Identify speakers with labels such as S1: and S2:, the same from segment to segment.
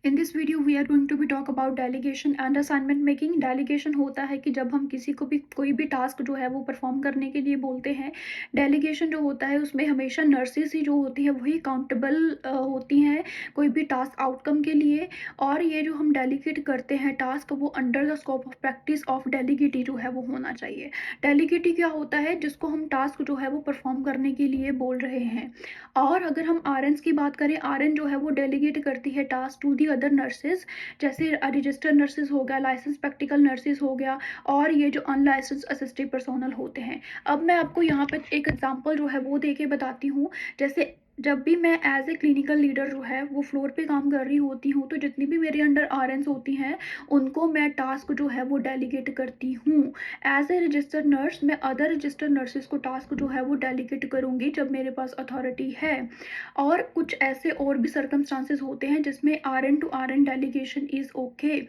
S1: In this video we are going to be talk about delegation and assignment making. Delegation होता है कि जब हम किसी को भी कोई भी टास्क जो है वो परफॉर्म करने के लिए बोलते हैं। डेलीगेशन जो होता है उसमें हमेशा नर्सेस ही जो होती है वही अकाउंटेबल होती हैं कोई भी टास्क आउटकम के लिए। और ये जो हम डेलीगेट करते हैं टास्क वो under the scope of practice of delegatee जो है वो होना चाहिए। डेलीगेटी क्या होता है? जिसको हम टास्क जो है वो परफॉर्म करने के लिए बोल रहे हैं। और अगर हम आरएनस की बात करें, आरएन जो है वो डेलीगेट करती है task to the other nurses, जैसे रजिस्टर्ड नर्सेज हो गया, लाइसेंस प्रैक्टिकल नर्सेज हो गया, और ये जो अनलाइसेंस असिस्टिव पर्सोनल होते हैं। अब मैं आपको यहाँ पे एक एग्जांपल जो है वो दे के बताती हूँ। जैसे जब भी मैं एज ए क्लिनिकल लीडर जो है वो फ्लोर पे काम कर रही होती हूँ, तो जितनी भी मेरे अंडर आरएनस होती हैं उनको मैं टास्क जो है वो डेलीगेट करती हूँ। एज ए रजिस्टर्ड नर्स मैं अदर रजिस्टर्ड नर्सेज को टास्क जो है वो डेलीगेट करूँगी जब मेरे पास अथॉरिटी है। और कुछ ऐसे और भी सर्कमस्टांसेस होते हैं जिसमें RN to RN delegation is okay.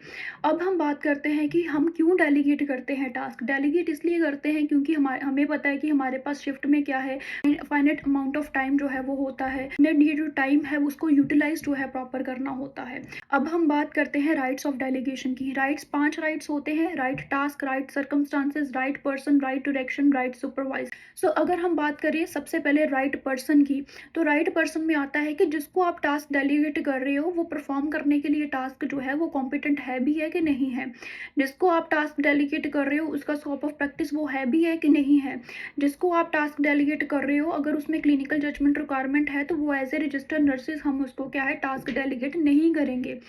S1: अब हम बात करते हैं कि हम क्यों डेलीगेट करते हैं टास्क। डेलीगेट इसलिए करते हैं क्योंकि हमें पता है कि हमारे पास शिफ्ट में क्या है, फाइनेट अमाउंट ऑफ टाइम जो है वो होता है। ये जो टाइम है उसको यूटिलाइज जो है प्रॉपर करना होता है। अब हम बात करते हैं राइट्स ऑफ डेलीगेशन की। राइट्स 5 राइट्स होते हैं: right task, right circumstances, right person, right direction, right supervise. So अगर हम बात करें सबसे पहले राइट पर्सन की, तो राइट पर्सन में आता है कि जिसको आप टास्क डेलीगेट कर रहे हो वो परफॉर्म करने के लिए टास्क जो है वो कॉम्पिटेंट है भी है कि नहीं है। जिसको आप टास्क डेलीगेट कर रहे हो उसका स्कोप ऑफ प्रैक्टिस वो है भी है कि नहीं है। जिसको आप टास्क डेलीगेट कर रहे हो अगर उसमें क्लिनिकल जजमेंट रिक्वायरमेंट है तो वो एज ए रजिस्टर्ड नर्सेज हम उसको क्या है टास्क डेलीगेट नहीं करेंगे।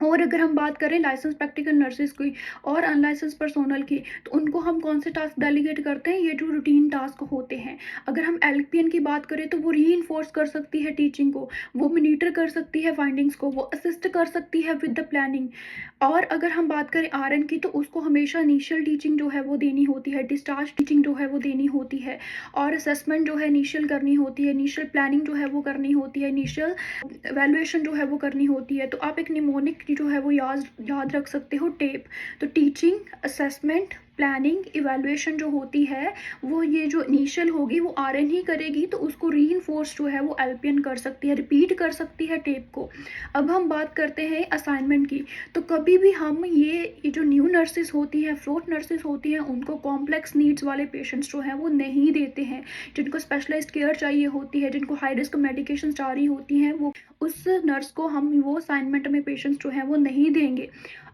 S1: और अगर हम बात करें लाइसेंस प्रैक्टिकल नर्सेज की और अनलाइसेंस पर्सोनल की, तो उनको हम कौन से टास्क डेलीगेट करते हैं? ये जो रूटीन टास्क होते हैं। अगर हम एलपीएन की बात करें तो वो री कर सकती है टीचिंग को, वो मॉनिटर कर सकती है फाइंडिंग्स को, वो असिस्ट कर सकती है विद द प्लानिंग। और अगर हम बात करें आरएन की, तो उसको हमेशा इनिशियल टीचिंग जो है वो देनी होती है, डिस्चार्ज टीचिंग जो है वो देनी होती है, और असेसमेंट जो है इनिशियल करनी होती है, इनिशियल प्लानिंग जो है वो करनी होती है, इनिशियल वैल्यूएशन जो है वो करनी होती है। तो आप एक निमोनिक जो है वो याद रख सकते हो, टेप। तो टीचिंग, असेसमेंट, प्लानिंग, इवैल्यूएशन जो होती है वो ये जो इनिशियल होगी वो आरएन ही करेगी, तो उसको रीइंफोर्स जो है वो एलपीएन कर सकती है, रिपीट कर सकती है टेप को। अब हम बात करते हैं असाइनमेंट की। तो कभी भी हम ये जो न्यू नर्सेज होती हैं, फ्लोट नर्सेज होती हैं, उनको कॉम्प्लेक्स नीड्स वाले पेशेंट्स जो हैं वो नहीं देते हैं। जिनको स्पेशलाइज्ड केयर चाहिए होती है, जिनको हाई रिस्क मेडिकेशन आ रही होती हैं, वो उस नर्स को हम वो असाइनमेंट में पेशेंट्स जो हैं वो नहीं देंगे।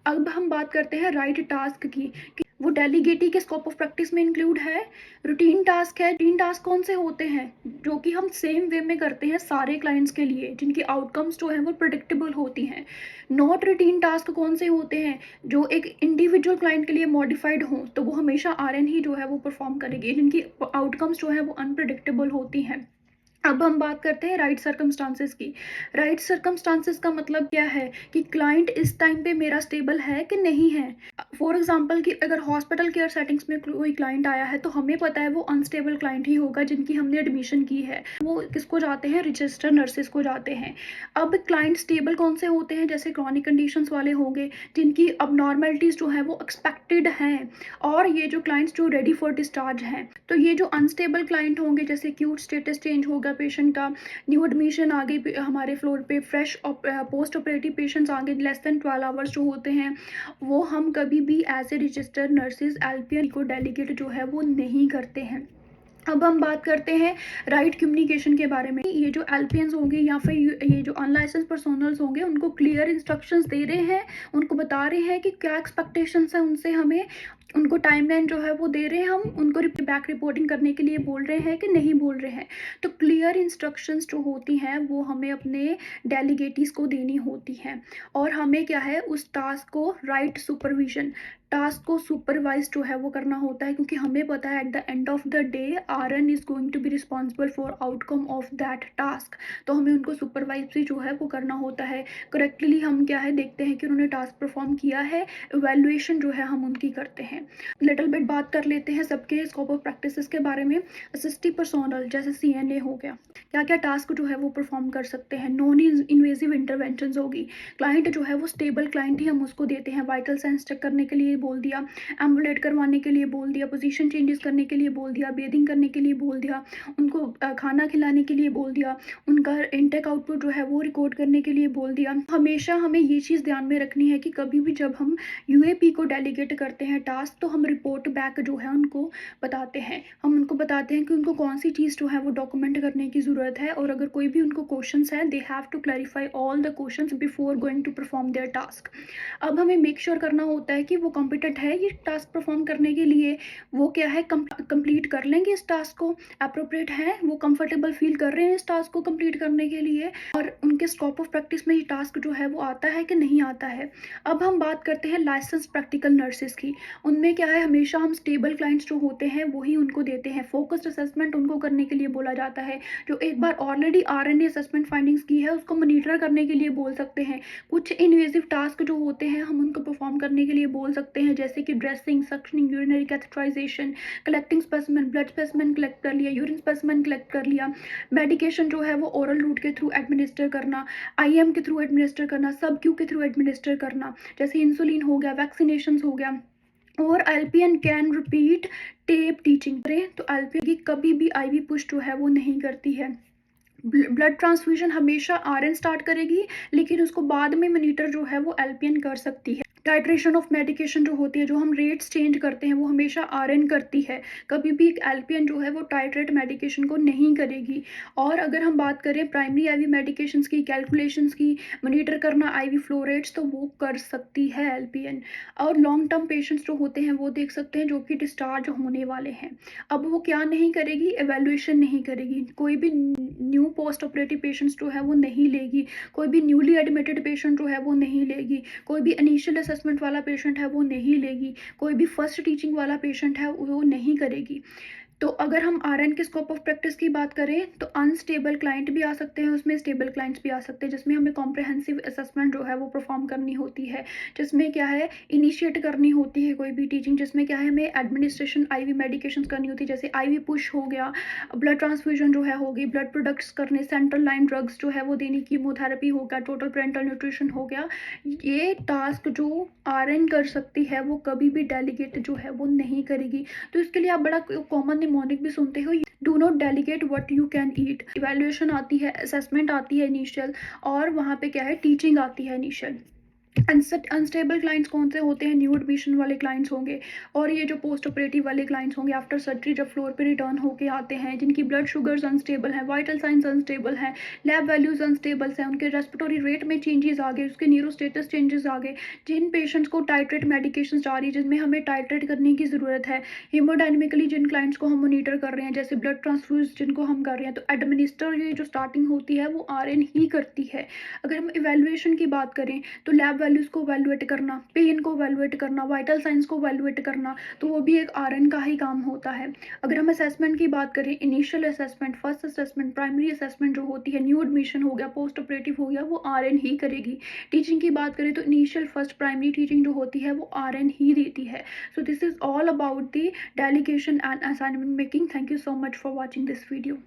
S1: अब हम बात करते हैं राइट टास्क की कि वो डेलीगेटी के स्कोप ऑफ प्रैक्टिस में इंक्लूड है। रूटीन टास्क है। रूटीन टास्क कौन से होते हैं? जो कि हम सेम वे में करते हैं सारे क्लाइंट्स के लिए, जिनकी आउटकम्स जो है वो प्रिडिक्टेबल होती हैं। नॉट रूटीन टास्क कौन से होते हैं? जो एक इंडिविजुअल क्लाइंट के लिए मॉडिफाइड हो, तो वो हमेशा आरएन ही जो है वो परफॉर्म करेगी, जिनकी आउटकम्स जो है वो अनप्रिडिक्टेबल होती हैं। अब हम बात करते हैं राइट सर्कमस्टांसेस की। राइट सर्कमस्टांसेस का मतलब क्या है कि क्लाइंट इस टाइम पे मेरा स्टेबल है कि नहीं है। फॉर एग्जांपल कि अगर हॉस्पिटल केयर सेटिंग्स में कोई क्लाइंट आया है तो हमें पता है वो अनस्टेबल क्लाइंट ही होगा जिनकी हमने एडमिशन की है। वो किसको जाते हैं? रजिस्टर नर्सेज को जाते हैं। अब क्लाइंट स्टेबल कौन से होते हैं? जैसे क्रॉनिक कंडीशंस वाले होंगे, जिनकी अब नॉर्मेलिटीज जो है वो एक्सपेक्टेड हैं, और ये जो क्लाइंट्स जो रेडी फॉर डिस्चार्ज हैं। तो ये जो अनस्टेबल क्लाइंट होंगे, जैसे एक्यूट स्टेटस चेंज होगा पेशेंट का, न्यू एडमिशन आ गई हमारे फ्लोर पे, फ्रेश पोस्ट ऑपरेटिव पेशेंट्स आ गए लेस देन 12 आवर्स जो होते हैं, वो हम कभी भी as a registered nurses LPN को डेलीगेट जो है वो नहीं करते हैं। अब हम बात करते हैं राइट कम्युनिकेशन के बारे में। ये जो एलपीएन्स होंगे या फिर ये जो अनलाइसेंस पर्सोनल्स होंगे, उनको क्लियर इंस्ट्रक्शंस दे रहे हैं, उनको बता रहे हैं कि क्या एक्सपेक्टेशंस है उनसे, हमें उनको टाइमलाइन जो है वो दे रहे हैं, हम उनको बैक रिपोर्टिंग करने के लिए बोल रहे हैं कि नहीं बोल रहे हैं। तो क्लियर इंस्ट्रक्शंस जो होती हैं वो हमें अपने डेलीगेटीज को देनी होती हैं। और हमें क्या है, उस टास्क को राइट सुपरविजन, टास्क को सुपरवाइज जो है वो करना होता है, क्योंकि हमें पता है at the end of the day RN is going to be responsible for outcome of that task. तो हमें उनको सुपरवाइज भी जो है वो करना होता है। करेक्टली हम क्या है देखते हैं कि उन्होंने टास्क परफॉर्म किया है, इवैल्यूएशन जो है हम उनकी करते हैं। लिटिल बिट बात कर लेते हैं सबके स्कोप ऑफ प्रैक्टिसेस के बारे में। असिस्टिव पर्सोनल जैसे सीएनए हो गया, क्या क्या टास्क जो है वो परफॉर्म कर सकते हैं। नॉन इन्वेजिव इंटरवेंशन होगी। क्लाइंट जो है वो स्टेबल क्लाइंट ही हम उसको देते हैं। वाइटल साइंस चेक करने के लिए बोल दिया, एम्बुलेट करवाने के लिए बोल दिया, पोजीशन चेंजेस करने के लिए बोल दिया, बेदिंग करने के लिए बोल दिया, उनको खाना खिलाने के लिए बोल दिया, उनका इनटेक आउटपुट जो है वो रिकॉर्ड करने के लिए बोल दिया। हमेशा हमें ये चीज़ ध्यान में रखनी है कि कभी भी जब हम यूएपी को डेलीगेट करते हैं टास्क, तो हम रिपोर्ट बैक जो है उनको बताते हैं। हम उनको बताते हैं कि उनको कौन सी चीज़ जो है वो डॉक्यूमेंट करने की ज़रूरत है, और अगर कोई भी उनको क्वेश्चंस है, they have to clarify all the questions before going to perform their task. अब हमें मेक श्योर करना होता है कि वो कॉम्पिटेंट है ये टास्क परफॉर्म करने के लिए, वो क्या है कंप्लीट कर लेंगे इस टास्क को, अप्रोप्रिएट है, वो कंफर्टेबल फील कर रहे हैं इस टास्क को कंप्लीट करने के लिए, और उनके स्कोप ऑफ प्रैक्टिस में ये टास्क जो है वो आता है कि नहीं आता है। अब हम बात करते हैं लाइसेंस प्रैक्टिकल नर्सेज की। उनमें क्या है, हमेशा हम स्टेबल क्लाइंट्स जो होते हैं वही उनको देते हैं। फोकस्ड असेसमेंट उनको करने के लिए बोला जाता है। जो एक बार ऑलरेडी आरएनए असेसमेंट फाइंडिंग्स की है उसको मॉनिटर करने के लिए बोल सकते हैं। कुछ इन्वेजिव टास्क जो होते हैं हम उनको परफॉर्म करने के लिए बोल सकते हैं, जैसे कि dressing, suctioning, urinary catheterisation, collecting specimen, blood specimen collect कर लिया, यूरिन स्पेसिमेन कलेक्ट कर लिया, मेडिकेशन जो है वो ओरल रूट के थ्रू एडमिनिस्टर करना, आईएम के थ्रू एडमिनिस्टर करना, सब क्यू के थ्रू एडमिनिस्टर करना, जैसे इंसुलिन हो गया, वैक्सीनेशन हो गया। और LPN can repeat tape teaching करें तो एलपीएन की कभी भी आईवी पुश जो है वो नहीं करती है। ब्लड ट्रांसफ्यूजन हमेशा आरएन स्टार्ट करेगी, लेकिन उसको बाद में मॉनिटर जो है वो एलपीएन कर सकती है। टाइट्रेशन ऑफ मेडिकेशन जो होती है, जो हम रेट्स चेंज करते हैं, वो हमेशा आरएन करती है। कभी भी एलपीएन जो है वो टाइट्रेट मेडिकेशन को नहीं करेगी। और अगर हम बात करें प्राइमरी आईवी मेडिकेशंस की, कैलकुलेशंस की, मॉनिटर करना आईवी फ्लो रेट्स, तो वो कर सकती है एलपीएन। और लॉन्ग टर्म पेशेंट्स जो होते हैं वो देख सकते हैं जो कि डिस्चार्ज होने वाले हैं। अब वो क्या नहीं करेगी, एवेल्युएशन नहीं करेगी, कोई भी न्यू पोस्ट ऑपरेटिव पेशेंट्स जो है वो नहीं लेगी, कोई भी न्यूली एडमिटेड पेशेंट जो है वो नहीं लेगी, कोई भी इनिशियल असेसमेंट वाला पेशेंट है वो नहीं लेगी, कोई भी फर्स्ट टीचिंग वाला पेशेंट है वो नहीं करेगी। तो अगर हम आरएन के स्कोप ऑफ प्रैक्टिस की बात करें तो अनस्टेबल क्लाइंट भी आ सकते हैं उसमें, स्टेबल क्लाइंट्स भी आ सकते हैं, जिसमें हमें कॉम्प्रहेंसिव असेसमेंट जो है वो परफॉर्म करनी होती है, जिसमें क्या है इनिशिएट करनी होती है कोई भी टीचिंग, जिसमें क्या है हमें एडमिनिस्ट्रेशन आईवी मेडिकेशंस करनी होती है, जैसे आईवी पुश हो गया, ब्लड ट्रांसफ्यूजन जो है होगी, ब्लड प्रोडक्ट्स करने, सेंट्रल लाइन ड्रग्स जो है वो देनी, कीमोथेरेपी हो गया, टोटल पेरेंटल न्यूट्रिशन हो गया। ये टास्क जो आरएन कर सकती है वो कभी भी डेलीगेट जो है वो नहीं करेगी। तो इसके लिए आप बड़ा कॉमन निमोनिक भी सुनते हो, do not delegate what you can eat. Evaluation आती है, असेसमेंट आती है इनिशियल, और वहाँ पे क्या है टीचिंग आती है इनिशियल। अनस्टेबल क्लाइंट्स कौन से होते हैं, न्यू एडमिशन वाले क्लाइंट्स होंगे, और ये जो पोस्ट ऑपरेटिव वाले क्लाइंट्स होंगे आफ्टर सर्जरी जब फ्लोर पे रिटर्न होके आते हैं, जिनकी ब्लड शुगर्स अनस्टेबल हैं, वाइटल साइंस अनस्टेबल हैं, लैब वैल्यूज अनस्टेबल्स हैं, उनके रेस्पिरेटरी रेट में चेंजेस आ गए, उसके न्यूरोस्टेटस चेंजेस आ गए, जिन पेशेंट्स को टाइट्रेट मेडिकेशन जा रही है जिनमें हमें टाइट्रेट करने की ज़रूरत है, हेमोडायनेमिकली जिन क्लाइंट्स को हम मॉनिटर कर रहे हैं, जैसे ब्लड ट्रांसफ्यूज जिनको हम कर रहे हैं, तो एडमिनिस्टर ये जो स्टार्टिंग होती है वो आरएन ही करती है। अगर हम इवेल्युएशन की बात करें तो लैब वैल्यूज़ को वैल्यूएट करना, पेन को वैल्यूएट करना, वाइटल साइंस को वैल्यूएट करना, तो वो भी एक आरएन का ही काम होता है। अगर हम असेसमेंट की बात करें, initial assessment, first assessment, primary assessment जो होती है, न्यू एडमिशन हो गया, पोस्ट ऑपरेटिव हो गया, वो आरएन ही करेगी। टीचिंग की बात करें तो इनिशियल फर्स्ट प्राइमरी टीचिंग जो होती है वो आरएन ही देती है। So this is all about the delegation and assignment making. Thank you so much for watching this video.